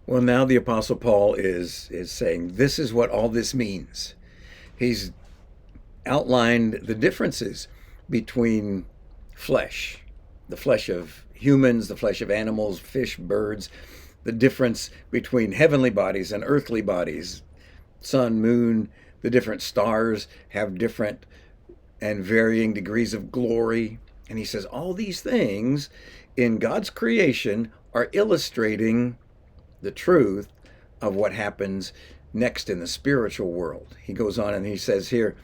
Well, now the Apostle Paul is saying this is what all this means. He's outlined the differences between flesh, the flesh of humans, the flesh of animals, fish, birds, the difference between heavenly bodies and earthly bodies, sun, moon, the different stars have different and varying degrees of glory. And he says all these things in God's creation are illustrating the truth of what happens next in the spiritual world. He goes on and he says here,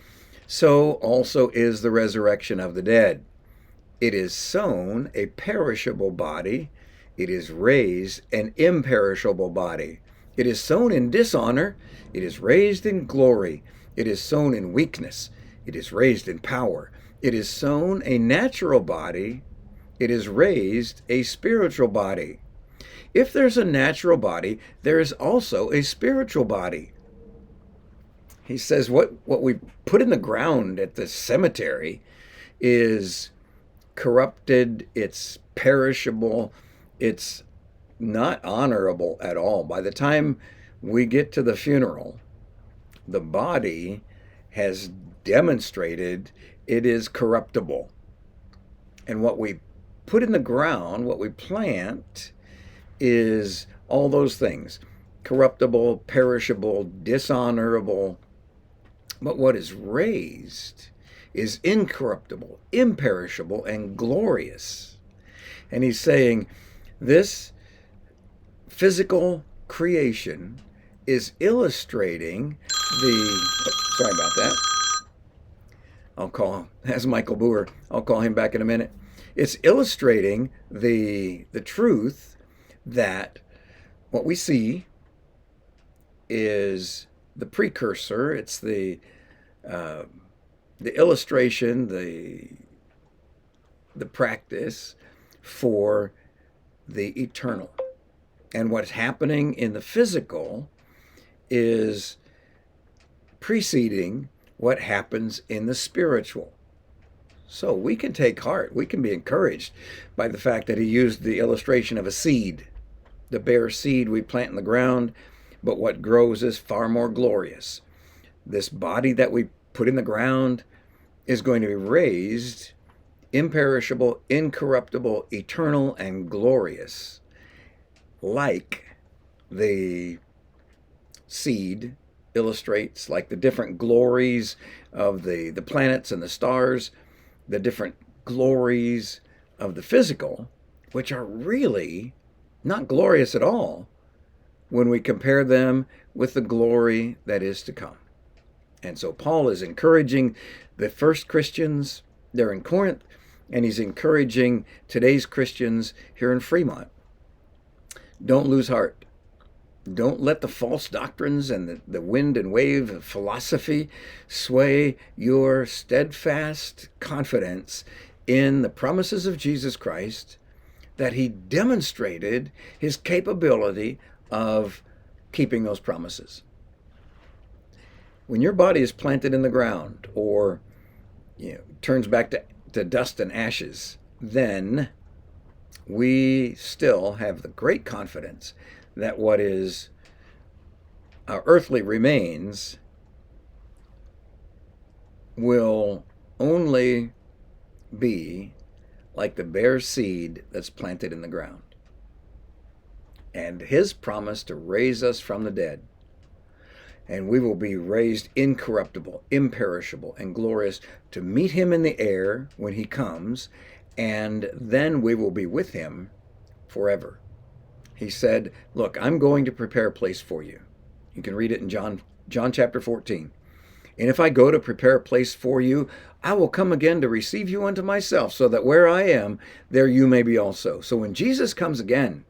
so also is the resurrection of the dead. It is sown a perishable body, it is raised an imperishable body. It is sown in dishonor, it is raised in glory. It is sown in weakness, it is raised in power. It is sown a natural body, it is raised a spiritual body. If there's a natural body, there is also a spiritual body. He says what we put in the ground at the cemetery is corrupted, it's perishable, it's not honorable at all. By the time we get to the funeral, the body has demonstrated it is corruptible. And what we put in the ground, what we plant, is all those things: corruptible, perishable, dishonorable. But what is raised is incorruptible, imperishable, and glorious. And he's saying this physical creation is illustrating sorry about that. I'll call, as Michael Boer, I'll call him back in a minute. It's illustrating the truth that what we see is the precursor. It's the illustration, the practice for the eternal. And what's happening in the physical is preceding what happens in the spiritual. So we can take heart, we can be encouraged by the fact that he used the illustration of a seed. The bare seed we plant in the ground, but what grows is far more glorious. This body that we put in the ground is going to be raised imperishable, incorruptible, eternal, and glorious, like the seed illustrates, like the different glories of the planets and the stars, the different glories of the physical, which are really not glorious at all when we compare them with the glory that is to come. And so Paul is encouraging the first Christians there in Corinth, and he's encouraging today's Christians here in Fremont. Don't lose heart. Don't let the false doctrines and the wind and wave of philosophy sway your steadfast confidence in the promises of Jesus Christ, that he demonstrated his capability of keeping those promises. When your body is planted in the ground or turns back to dust and ashes, then we still have the great confidence that what is our earthly remains will only be like the bare seed that's planted in the ground. And his promise to raise us from the dead, and we will be raised incorruptible, imperishable, and glorious to meet him in the air when he comes, and then we will be with him forever. He said, look, I'm going to prepare a place for you. You can read it in John chapter 14. And if I go to prepare a place for you, I will come again to receive you unto myself, so that where I am, there you may be also. So when Jesus comes again,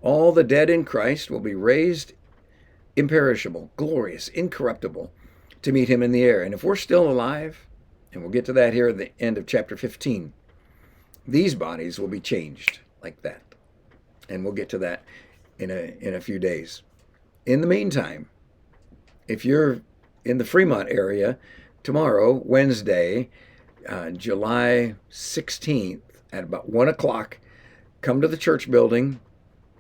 all the dead in Christ will be raised imperishable, glorious, incorruptible, to meet him in the air. And if we're still alive, and we'll get to that here at the end of chapter 15, these bodies will be changed like that. And we'll get to that in a few days. In the meantime, if you're in the Fremont area, tomorrow, Wednesday, July 16th, at about 1 o'clock, come to the church building.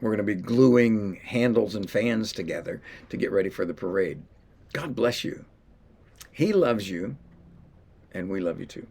We're going to be gluing handles and fans together to get ready for the parade. God bless you. He loves you, and we love you too.